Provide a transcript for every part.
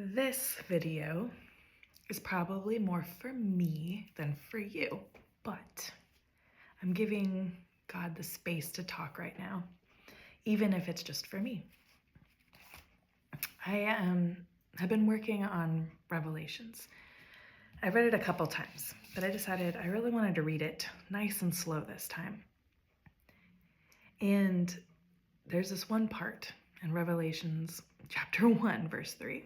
This video is probably more for me than for you, but I'm giving God the space to talk right now, even if it's just for me. I've been working on Revelations. I've read it a couple times, but I decided I really wanted to read it nice and slow this time. And there's this one part in Revelations chapter 1, verse 3.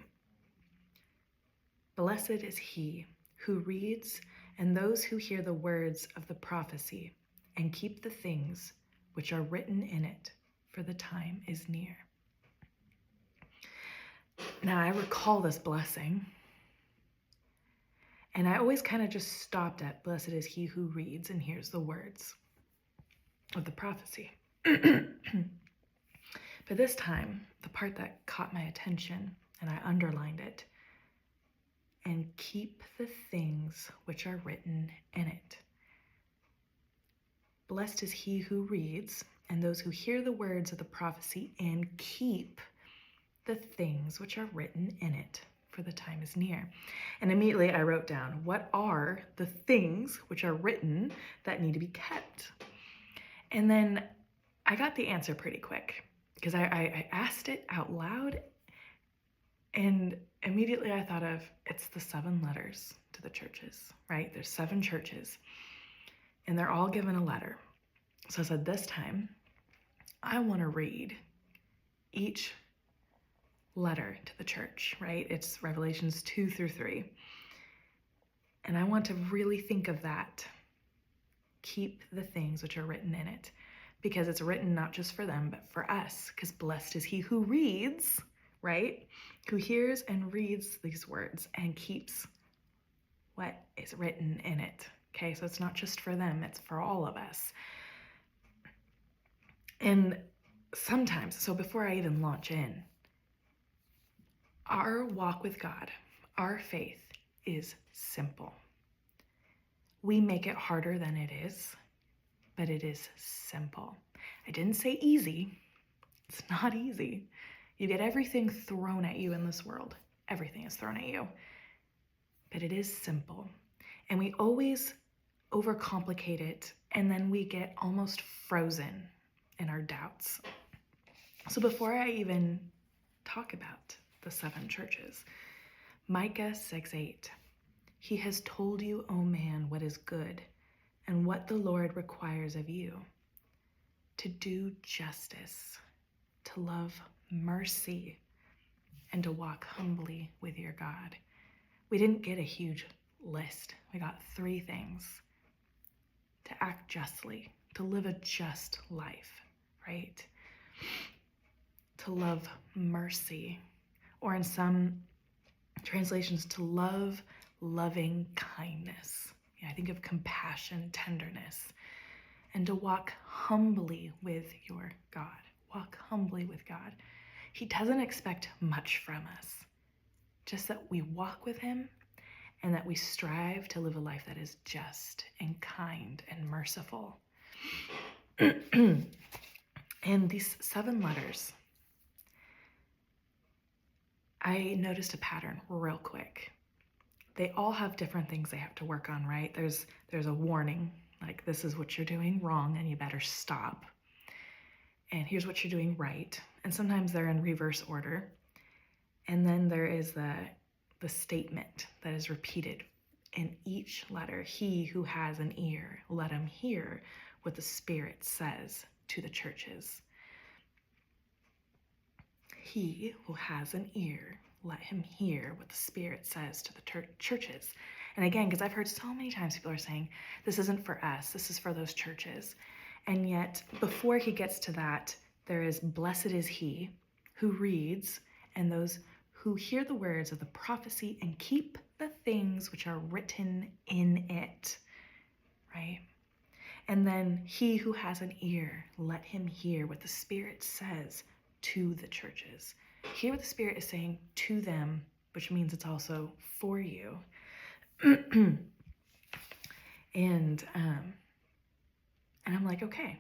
Blessed is he who reads and those who hear the words of the prophecy and keep the things which are written in it, for the time is near. Now, I recall this blessing, and I always kind of just stopped at blessed is he who reads and hears the words of the prophecy. But this time, the part that caught my attention, and I underlined it, and keep the things which are written in it. Blessed is he who reads, and those who hear the words of the prophecy and keep the things which are written in it, for the time is near. And immediately I wrote down, what are the things which are written that need to be kept? And then I got the answer pretty quick, because I asked it out loud, and immediately I thought of, it's the 7 letters to the churches, right? There's 7 churches, and they're all given a letter. So I said, this time, I want to read each letter to the church, right? It's Revelations 2 through 3. And I want to really think of that. Keep the things which are written in it, because it's written not just for them, but for us, because blessed is he who reads, right? Who hears and reads these words and keeps what is written in it. Okay, so it's not just for them, it's for all of us. And sometimes, so before I even launch in, our walk with God, our faith is simple. We make it harder than it is, but it is simple. I didn't say easy. It's not easy. You get everything thrown at you in this world. Everything is thrown at you. But it is simple. And we always overcomplicate it, and then we get almost frozen in our doubts. So before I even talk about the 7 churches, Micah 6:8, he has told you, O man, what is good and what the Lord requires of you, to do justice, to love mercy, and to walk humbly with your God. We didn't get a huge list. We got 3 things. To act justly, to live a just life, right? To love mercy, or in some translations, to love loving kindness. Yeah, I think of compassion, tenderness, and to walk humbly with your God. Walk humbly with God. He doesn't expect much from us, just that we walk with him and that we strive to live a life that is just and kind and merciful. And these 7 letters, I noticed a pattern real quick. They all have different things they have to work on, right? There's a warning, like this is what you're doing wrong and you better stop. And here's what you're doing right. And sometimes they're in reverse order. And then there is the statement that is repeated in each letter. He who has an ear, let him hear what the Spirit says to the churches. He who has an ear, let him hear what the Spirit says to the churches. And again, because I've heard so many times people are saying, this isn't for us, this is for those churches. And yet, before he gets to that, there is blessed is he who reads and those who hear the words of the prophecy and keep the things which are written in it, right? And then he who has an ear, let him hear what the Spirit says to the churches. Hear what the Spirit is saying to them, which means it's also for you. And I'm like, okay,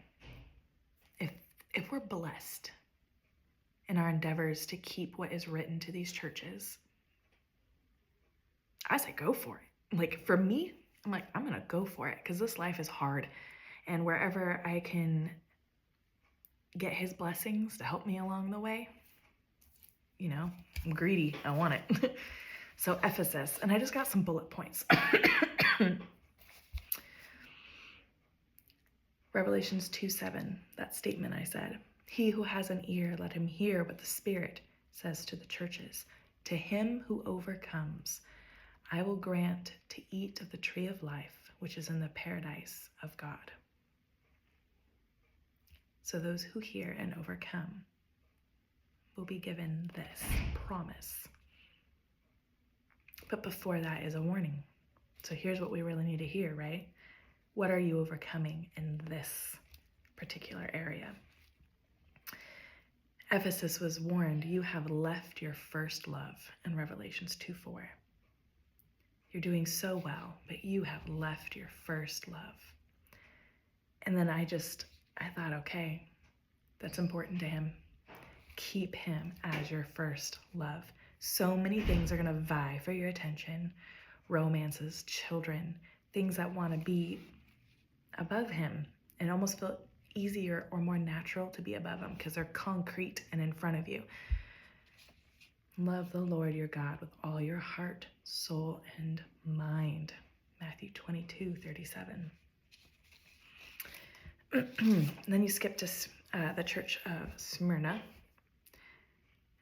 if we're blessed in our endeavors to keep what is written to these churches, I say go for it. Like for me, I'm like, I'm gonna go for it because this life is hard. And wherever I can get his blessings to help me along the way, you know, I'm greedy, I want it. So Ephesus, and I just got some bullet points. Revelations 2:7, that statement I said. He who has an ear, let him hear what the Spirit says to the churches. To him who overcomes, I will grant to eat of the tree of life, which is in the paradise of God. So those who hear and overcome will be given this promise. But before that is a warning. So here's what we really need to hear, right? What are you overcoming in this particular area? Ephesus was warned, you have left your first love in Revelations 2:4. You're doing so well, but you have left your first love. And then I thought, okay, that's important to him. Keep him as your first love. So many things are going to vie for your attention. Romances, children, things that want to be above him and almost feel easier or more natural to be above him because they're concrete and in front of you. Love the Lord your God with all your heart, soul, and mind. Matthew 22:37. Then you skip to the church of Smyrna.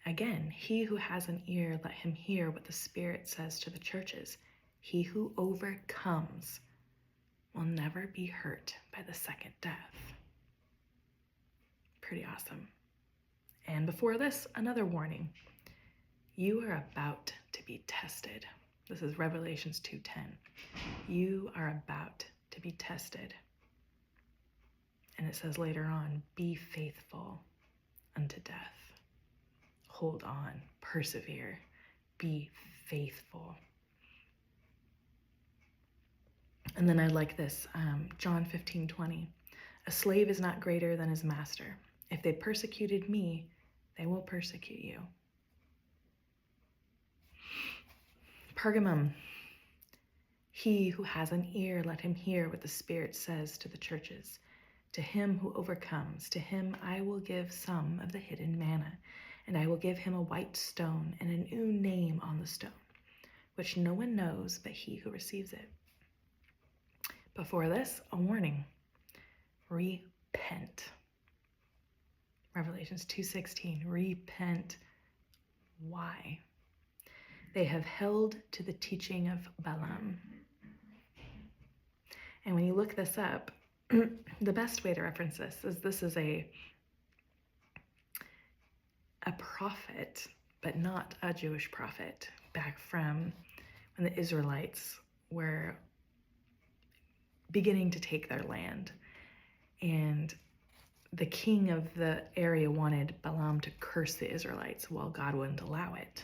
Again, he who has an ear, let him hear what the Spirit says to the churches. He who overcomes will never be hurt by the second death. Pretty awesome. And before this, another warning. You are about to be tested. This is Revelations 2:10. You are about to be tested. And it says later on, be faithful unto death. Hold on, persevere, be faithful. And then I like this, John 15:20. A slave is not greater than his master. If they persecuted me, they will persecute you. Pergamum. He who has an ear, let him hear what the Spirit says to the churches. To him who overcomes, to him I will give some of the hidden manna, and I will give him a white stone and a new name on the stone, which no one knows but he who receives it. Before this, a warning. Repent. Revelations 2:16. Repent. Why? They have held to the teaching of Balaam. And when you look this up, the best way to reference this is a prophet, but not a Jewish prophet, back from when the Israelites were beginning to take their land. And the king of the area wanted Balaam to curse the Israelites while God wouldn't allow it,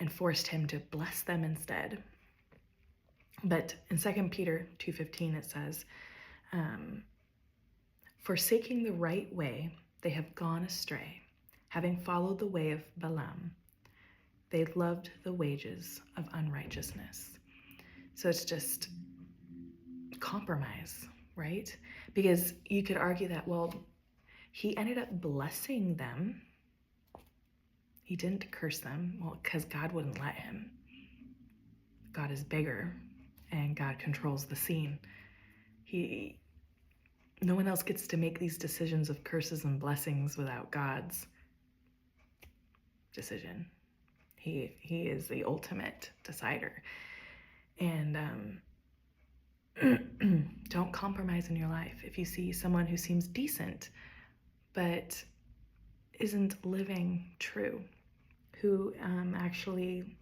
and forced him to bless them instead. But in 2 Peter 2:15 it says, forsaking the right way, they have gone astray, having followed the way of Balaam. They loved the wages of unrighteousness. So it's just compromise, right? Because you could argue that, well, he ended up blessing them. He didn't curse them, well, because God wouldn't let him. God is bigger, and God controls the scene. No one else gets to make these decisions of curses and blessings without God's decision. He is the ultimate decider. And don't compromise in your life. If you see someone who seems decent, but isn't living true, who actually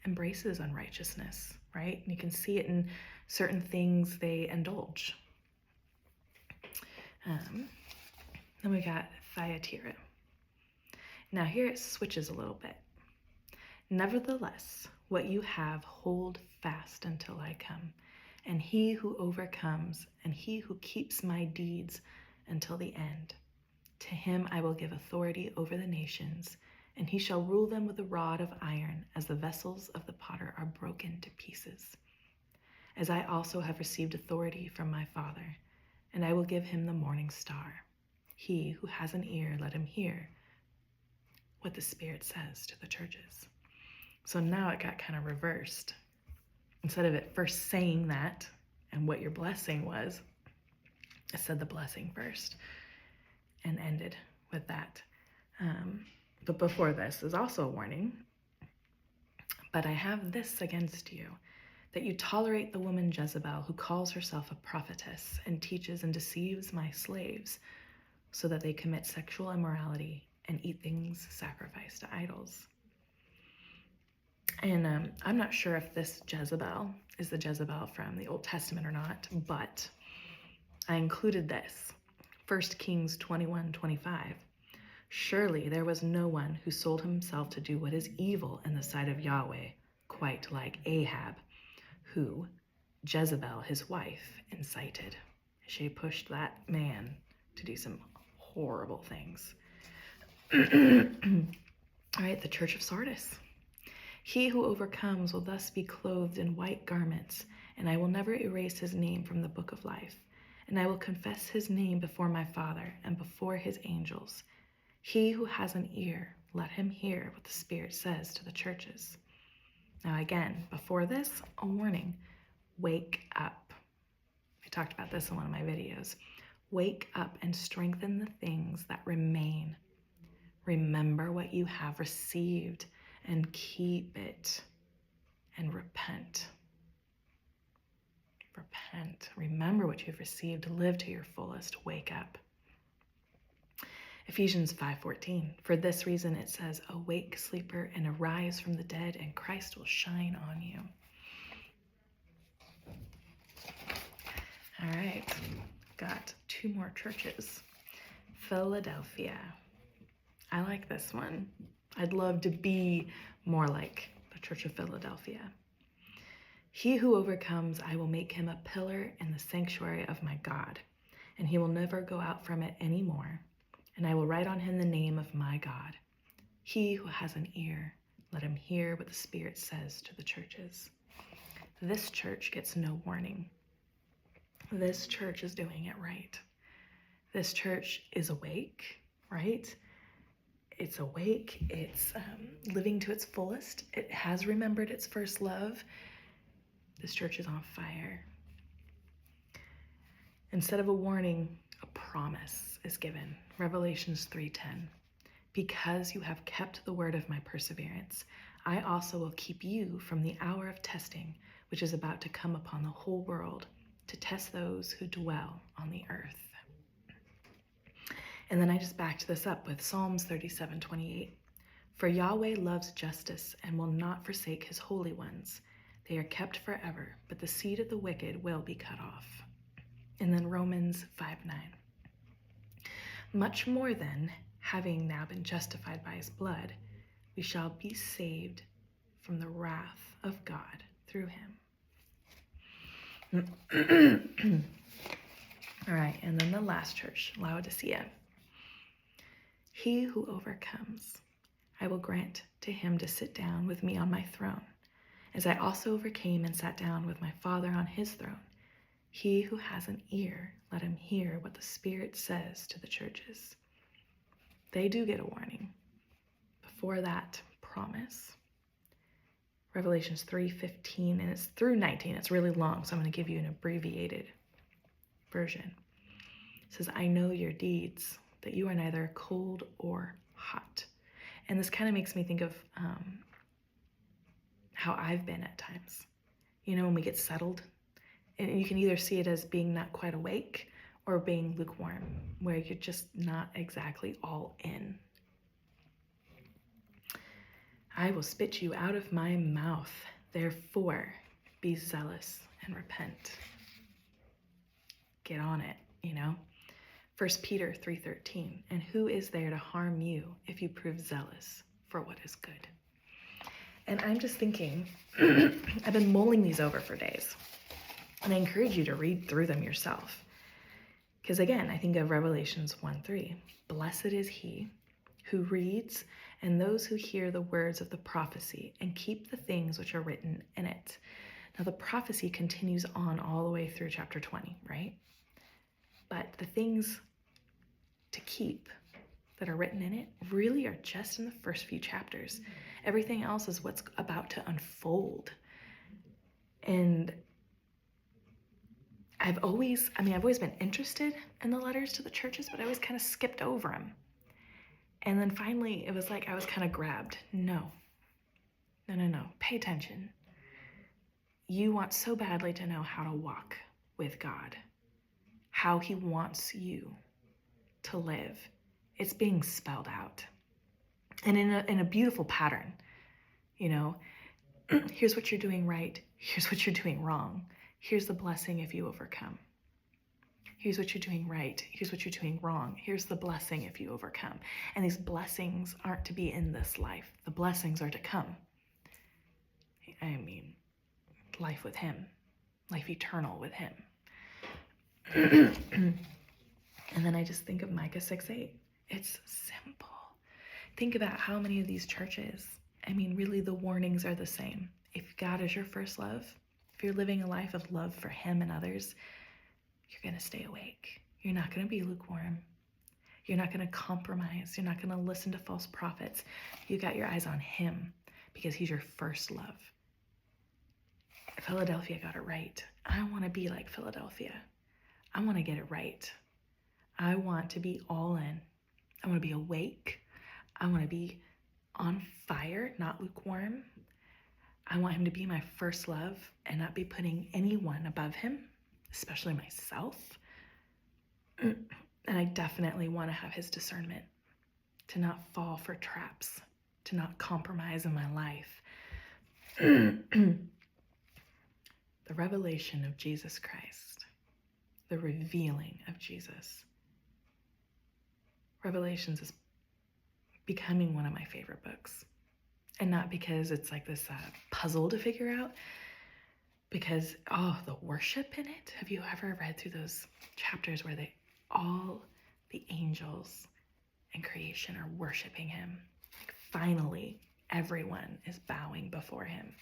embraces unrighteousness, right? And you can see it in certain things they indulge. Then we got Thyatira. Now here it switches a little bit. Nevertheless, what you have, hold fast until I come. And he who overcomes, and he who keeps my deeds until the end, to him I will give authority over the nations, and he shall rule them with a rod of iron, as the vessels of the potter are broken to pieces. As I also have received authority from my Father, and I will give him the morning star. He who has an ear, let him hear what the Spirit says to the churches. So now it got kind of reversed. Instead of it first saying that and what your blessing was, it said the blessing first and ended with that. But before this is also a warning. But I have this against you, that you tolerate the woman Jezebel, who calls herself a prophetess and teaches and deceives my slaves, so that they commit sexual immorality and eat things sacrificed to idols. And I'm not sure if this Jezebel is the Jezebel from the Old Testament or not, but I included this. 1 Kings 21:25. Surely there was no one who sold himself to do what is evil in the sight of Yahweh, quite like Ahab, who Jezebel, his wife, incited. She pushed that man to do some horrible things. All right, the Church of Sardis. He who overcomes will thus be clothed in white garments, and I will never erase his name from the book of life, and I will confess his name before my Father and before his angels. He who has an ear, let him hear what the Spirit says to the churches. Now again, before this, a warning. Wake up. I talked about this in one of my videos. Wake up and strengthen the things that remain. Remember what you have received and keep it, and repent. Repent. Remember what you've received. Live to your fullest. Wake up. Ephesians 5:14. For this reason it says, awake, sleeper, and arise from the dead, and Christ will shine on you. All right, got two more churches. Philadelphia. I like this one. I'd love to be more like the Church of Philadelphia. He who overcomes, I will make him a pillar in the sanctuary of my God, and he will never go out from it any more. And I will write on him the name of my God. He who has an ear, let him hear what the Spirit says to the churches. This church gets no warning. This church is doing it right. This church is awake, right? It's awake. It's living to its fullest. It has remembered its first love. This church is on fire. Instead of a warning, a promise is given. Revelations 3:10. Because you have kept the word of my perseverance, I also will keep you from the hour of testing, which is about to come upon the whole world, to test those who dwell on the earth. And then I just backed this up with Psalms 37:28. For Yahweh loves justice and will not forsake his holy ones. They are kept forever, but the seed of the wicked will be cut off. And then Romans 5:9. Much more then, having now been justified by his blood, we shall be saved from the wrath of God through him. All right, and then the last church, Laodicea. He who overcomes, I will grant to him to sit down with me on my throne, as I also overcame and sat down with my Father on his throne. He who has an ear, let him hear what the Spirit says to the churches. They do get a warning. Before that, promise. Revelations 3:15, and it's through 19. It's really long, so I'm going to give you an abbreviated version. It says, I know your deeds, that you are neither cold or hot. And this kind of makes me think of how I've been at times. You know, when we get settled, and you can either see it as being not quite awake or being lukewarm, where you're just not exactly all in. I will spit you out of my mouth. Therefore, be zealous and repent. Get on it, you know. 1 Peter 3:13. And who is there to harm you if you prove zealous for what is good? And I'm just thinking, I've been mulling these over for days. And I encourage you to read through them yourself. Because again, I think of Revelations 1:3. Blessed is he who reads and those who hear the words of the prophecy and keep the things which are written in it. Now, the prophecy continues on all the way through chapter 20, right? But the things to keep that are written in it really are just in the first few chapters. Everything else is what's about to unfold. And I've always been interested in the letters to the churches, but I always kind of skipped over them. And then finally, it was like I was kind of grabbed. No. Pay attention. You want so badly to know how to walk with God, how he wants you to live. It's being spelled out. And in a beautiful pattern, you know, here's what you're doing right. Here's what you're doing wrong. Here's the blessing if you overcome. Here's what you're doing right. Here's what you're doing wrong. Here's the blessing if you overcome. And these blessings aren't to be in this life. The blessings are to come. I mean, life with him, life eternal with him. And then I just think of Micah 6:8. It's simple. Think about how many of these churches, really the warnings are the same. If God is your first love, if you're living a life of love for him and others, you're going to stay awake. You're not going to be lukewarm. You're not going to compromise. You're not going to listen to false prophets. You got your eyes on him because he's your first love. Philadelphia got it right. I want to be like Philadelphia. I want to get it right. I want to be all in. I want to be awake. I want to be on fire, not lukewarm. I want him to be my first love and not be putting anyone above him, especially myself. And I definitely want to have his discernment, to not fall for traps, to not compromise in my life. The revelation of Jesus Christ, the revealing of Jesus. Revelations is becoming one of my favorite books. And not because it's like this puzzle to figure out, because, the worship in it. Have you ever read through those chapters where all the angels and creation are worshiping him? Like finally, everyone is bowing before him.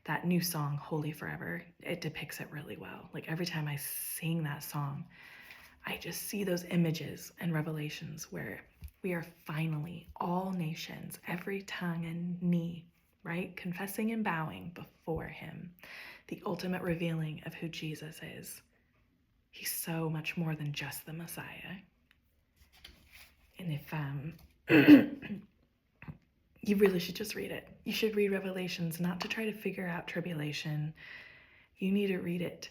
That new song, Holy Forever, it depicts it really well. Like every time I sing that song, I just see those images and revelations where we are finally, all nations, every tongue and knee, right? Confessing and bowing before him. The ultimate revealing of who Jesus is. He's so much more than just the Messiah. And if you really should just read it. You should read Revelations, not to try to figure out tribulation. You need to read it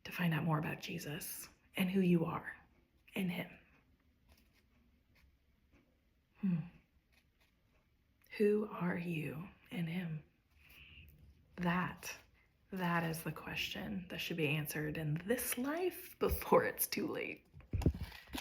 to find out more about Jesus and who you are in him. Who are you in him? That is the question that should be answered in this life before it's too late.